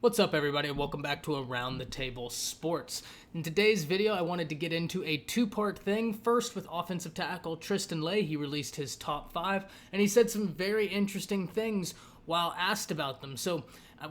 What's up, everybody, and welcome back to Around the Table Sports. In today's video, I wanted to get into a two-part thing. First, with offensive tackle Tristan Leigh, he released his top 5, and he said some very interesting things while asked about them. So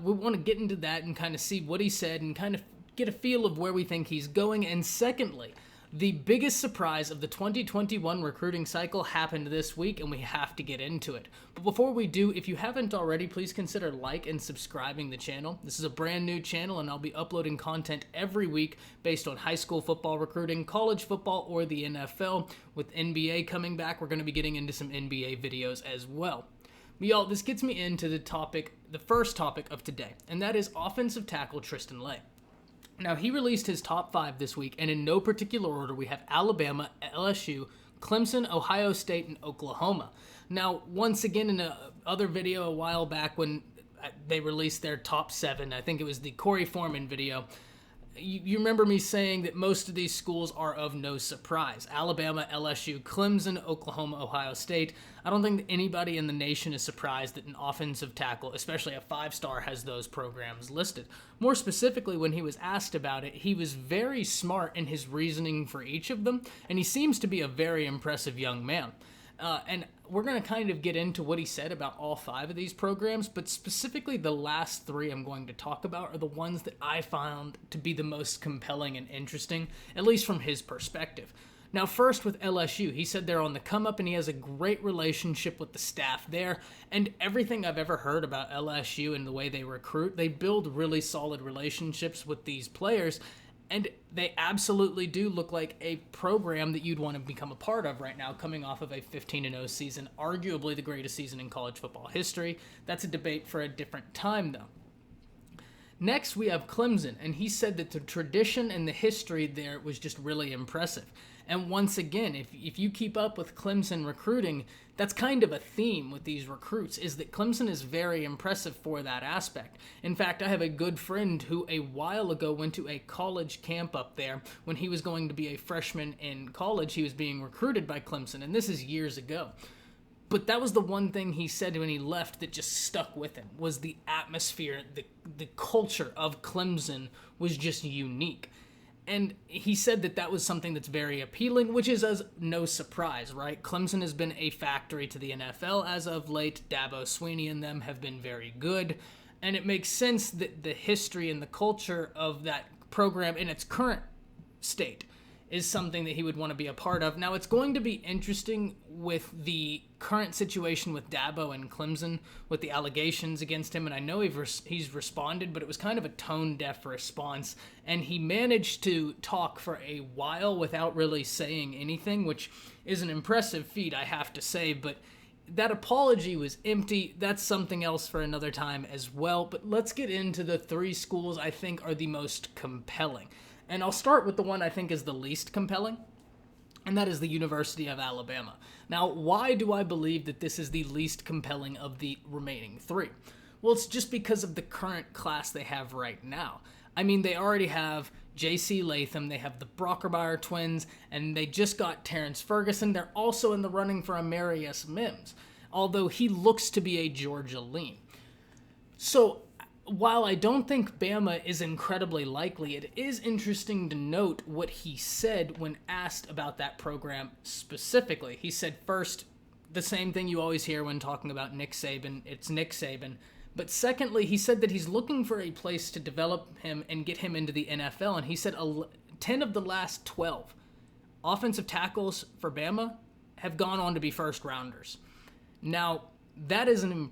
we want to get into that and kind of see what he said and kind of get a feel of where we think he's going. And secondly, the biggest surprise of the 2021 recruiting cycle happened this week, and we have to get into it. But before we do, if you haven't already, please consider like and subscribing the channel. This is a brand new channel, and I'll be uploading content every week based on high school football recruiting, college football, or the NFL. With NBA coming back, we're going to be getting into some NBA videos as well. But y'all, this gets me into the first topic of today, and that is offensive tackle Tristan Leigh. Now, he released his top 5 this week, and in no particular order, we have Alabama, LSU, Clemson, Ohio State, and Oklahoma. Now, once again, in another video a while back when they released their top 7, I think it was the Corey Foreman video, you remember me saying that most of these schools are of no surprise. Alabama, LSU, Clemson, Oklahoma, Ohio State. I don't think that anybody in the nation is surprised that an offensive tackle, especially a 5-star, has those programs listed. More specifically, when he was asked about it, he was very smart in his reasoning for each of them, and he seems to be a very impressive young man. And we're going to kind of get into what he said about all 5 of these programs, but specifically the last 3 I'm going to talk about are the ones that I found to be the most compelling and interesting, at least from his perspective. Now, first with LSU, he said they're on the come up and he has a great relationship with the staff there, and everything I've ever heard about LSU and the way they recruit, they build really solid relationships with these players. And they absolutely do look like a program that you'd want to become a part of right now, coming off of a 15-0 season, arguably the greatest season in college football history. That's a debate for a different time, though. Next, we have Clemson, and he said that the tradition and the history there was just really impressive. And once again, if you keep up with Clemson recruiting, that's kind of a theme with these recruits, is that Clemson is very impressive for that aspect. In fact, I have a good friend who a while ago went to a college camp up there. When he was going to be a freshman in college, he was being recruited by Clemson, and this is years ago. But that was the one thing he said when he left that just stuck with him, was the atmosphere, the culture of Clemson was just unique. And he said that that was something that's very appealing, which is as no surprise, right? Clemson has been a factory to the NFL as of late. Dabo Swinney and them have been very good. And it makes sense that the history and the culture of that program in its current state is something that he would want to be a part of. Now, it's going to be interesting with the current situation with Dabo and Clemson, with the allegations against him, and I know he's responded, but it was kind of a tone-deaf response, and he managed to talk for a while without really saying anything, which is an impressive feat, I have to say, but that apology was empty. That's something else for another time as well, but let's get into the 3 schools I think are the most compelling. And I'll start with the one I think is the least compelling, and that is the University of Alabama. Now, why do I believe that this is the least compelling of the remaining 3? Well, it's just because of the current class they have right now. I mean, they already have J.C. Latham, they have the Brockermeyer twins, and they just got Terrence Ferguson. They're also in the running for Amarius Mims, although he looks to be a Georgia lean. So, while I don't think Bama is incredibly likely, it is interesting to note what he said when asked about that program specifically. He said, first, the same thing you always hear when talking about Nick Saban, it's Nick Saban. But secondly, he said that he's looking for a place to develop him and get him into the NFL. And he said 10 of the last 12 offensive tackles for Bama have gone on to be first rounders. Now, that is an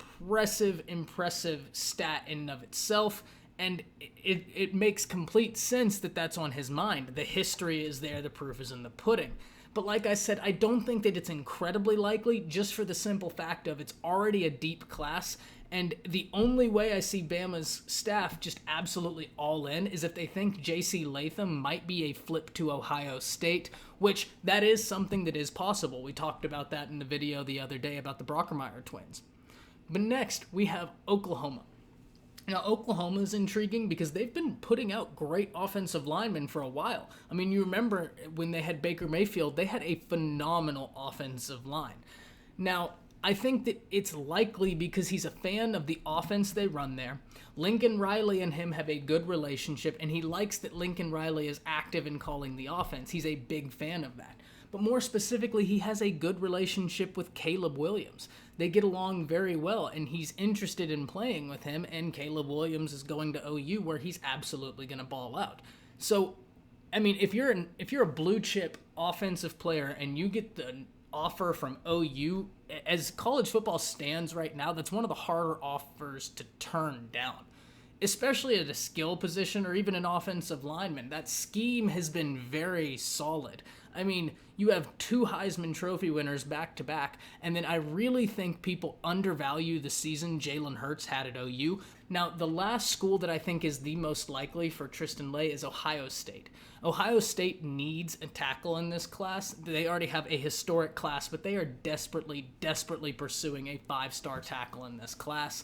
impressive stat in and of itself, and it makes complete sense that that's on his mind. The history is there, the proof is in the pudding. But like I said, I don't think that it's incredibly likely, just for the simple fact of it's already a deep class, and the only way I see Bama's staff just absolutely all in is if they think J.C. Latham might be a flip to Ohio State, which that is something that is possible. We talked about that in the video the other day about the Brockermeyer twins. But next, we have Oklahoma. Now, Oklahoma is intriguing because they've been putting out great offensive linemen for a while. I mean, you remember when they had Baker Mayfield, they had a phenomenal offensive line. Now, I think that it's likely because he's a fan of the offense they run there. Lincoln Riley and him have a good relationship, and he likes that Lincoln Riley is active in calling the offense. He's a big fan of that. But more specifically, he has a good relationship with Caleb Williams. They get along very well, and he's interested in playing with him, and Caleb Williams is going to OU where he's absolutely going to ball out. So, I mean, if you're a blue chip offensive player and you get the offer from OU, as college football stands right now, that's one of the harder offers to turn down, especially at a skill position or even an offensive lineman. That scheme has been very solid. I mean, you have 2 Heisman Trophy winners back to back, and then I really think people undervalue the season Jalen Hurts had at OU. Now, the last school that I think is the most likely for Tristan Lay is Ohio State. Ohio State needs a tackle in this class. They already have a historic class, but they are desperately pursuing a 5-star tackle in this class.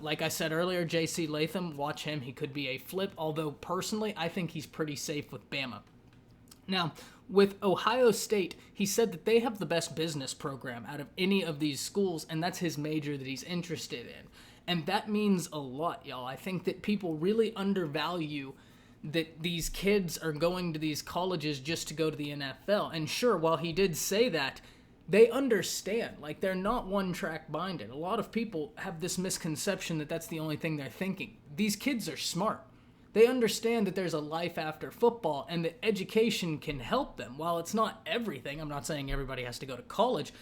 Like I said earlier, J.C. Latham, watch him. He could be a flip, although personally, I think he's pretty safe with Bama. Now, with Ohio State, he said that they have the best business program out of any of these schools, and that's his major that he's interested in. And that means a lot, y'all. I think that people really undervalue that these kids are going to these colleges just to go to the NFL. And sure, while he did say that, they understand. Like, they're not one-track minded. A lot of people have this misconception that that's the only thing they're thinking. These kids are smart. They understand that there's a life after football and that education can help them. While it's not everything, I'm not saying everybody has to go to college,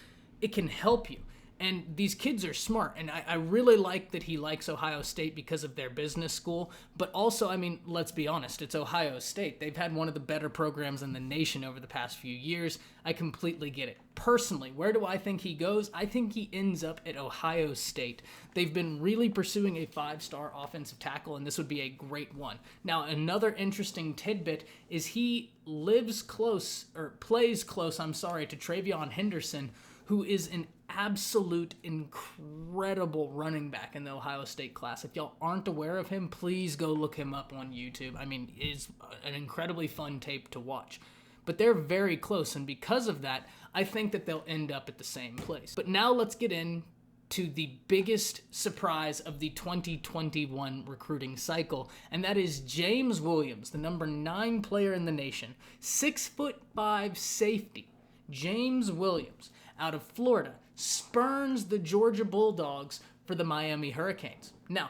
it can help you. And these kids are smart, and I really like that he likes Ohio State because of their business school. But also, I mean, let's be honest, it's Ohio State. They've had one of the better programs in the nation over the past few years. I completely get it. Personally, where do I think he goes? I think he ends up at Ohio State. They've been really pursuing a 5-star offensive tackle, and this would be a great one. Now, another interesting tidbit is he plays close, to TreVeyon Henderson, who is an absolute incredible running back in the Ohio State class. If y'all aren't aware of him, please go look him up on YouTube. I mean, it's an incredibly fun tape to watch. But they're very close, and because of that, I think that they'll end up at the same place. But now let's get into the biggest surprise of the 2021 recruiting cycle, and that is James Williams, the number 9 player in the nation, 6'5" safety. James Williams, out of Florida, spurns the Georgia Bulldogs for the Miami Hurricanes. Now,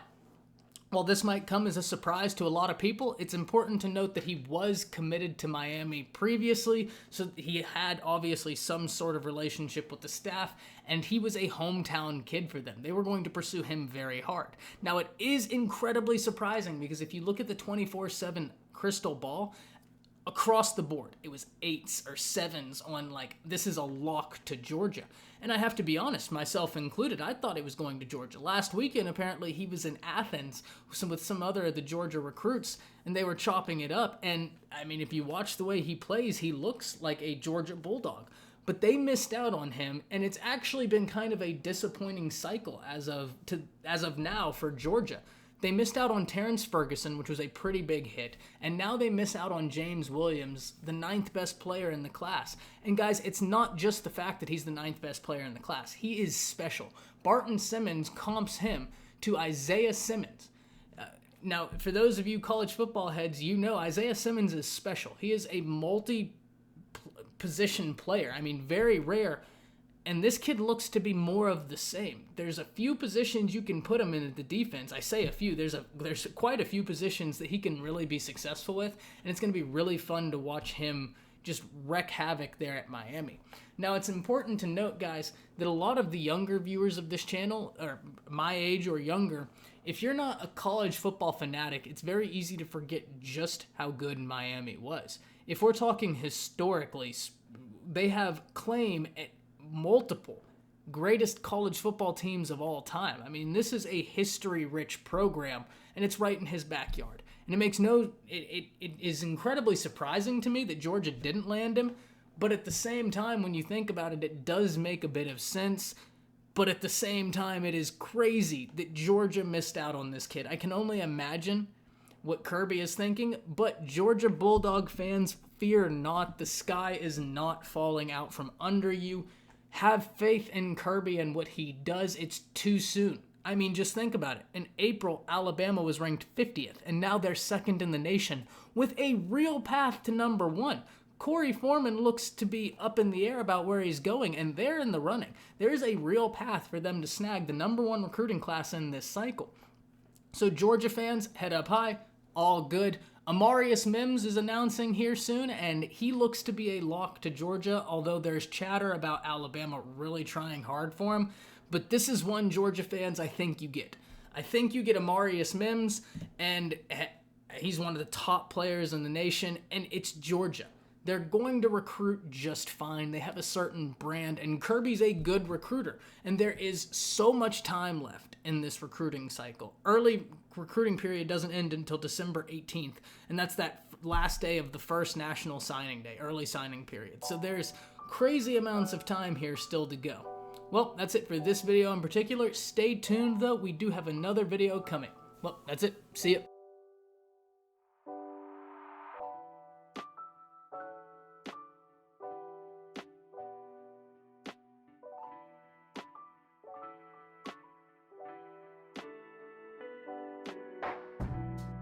while this might come as a surprise to a lot of people, it's important to note that he was committed to Miami previously, so he had obviously some sort of relationship with the staff, and he was a hometown kid for them. They were going to pursue him very hard. Now, it is incredibly surprising because if you look at the 24/7 crystal ball, across the board, it was 8s or 7s on, like, this is a lock to Georgia. And I have to be honest, myself included, I thought it was going to Georgia. Last weekend, apparently, he was in Athens with some other of the Georgia recruits, and they were chopping it up. And, I mean, if you watch the way he plays, he looks like a Georgia Bulldog. But they missed out on him, and it's actually been kind of a disappointing cycle as of now for Georgia. They missed out on Terrence Ferguson, which was a pretty big hit, and now they miss out on James Williams, the 9th best player in the class. And guys, it's not just the fact that he's the 9th best player in the class. He is special. Barton Simmons comps him to Isaiah Simmons. Now, for those of you college football heads, you know Isaiah Simmons is special. He is a multi-position player. I mean, very rare. And this kid looks to be more of the same. There's a few positions you can put him in at the defense. I say a few. There's quite a few positions that he can really be successful with, and it's going to be really fun to watch him just wreak havoc there at Miami. Now, it's important to note, guys, that a lot of the younger viewers of this channel, or my age or younger, if you're not a college football fanatic, it's very easy to forget just how good Miami was. If we're talking historically, they have claim at multiple greatest college football teams of all time. I mean, this is a history-rich program, and it's right in his backyard. And it is incredibly surprising to me that Georgia didn't land him, but at the same time, when you think about it, it does make a bit of sense. But at the same time, it is crazy that Georgia missed out on this kid. I can only imagine what Kirby is thinking, but Georgia Bulldog fans, fear not. The sky is not falling out from under you. have faith in Kirby and what he does. It's too soon. I mean, just think about it. In April, Alabama was ranked 50th, and now they're second in the nation with a real path to number 1. Corey Foreman looks to be up in the air about where he's going, and they're in the running. There is a real path for them to snag the number 1 recruiting class in this cycle. So Georgia fans, head up high, all good. Amarius Mims is announcing here soon, and he looks to be a lock to Georgia, although there's chatter about Alabama really trying hard for him. But this is one, Georgia fans, I think you get. I think you get Amarius Mims, and he's one of the top players in the nation, and it's Georgia. They're going to recruit just fine. They have a certain brand, and Kirby's a good recruiter. And there is so much time left in this recruiting cycle. Early recruiting period doesn't end until December 18th, and that's that last day of the first national signing day, early signing period. So there's crazy amounts of time here still to go. Well, that's it for this video in particular. Stay tuned, though. We do have another video coming. Well, that's it. See ya.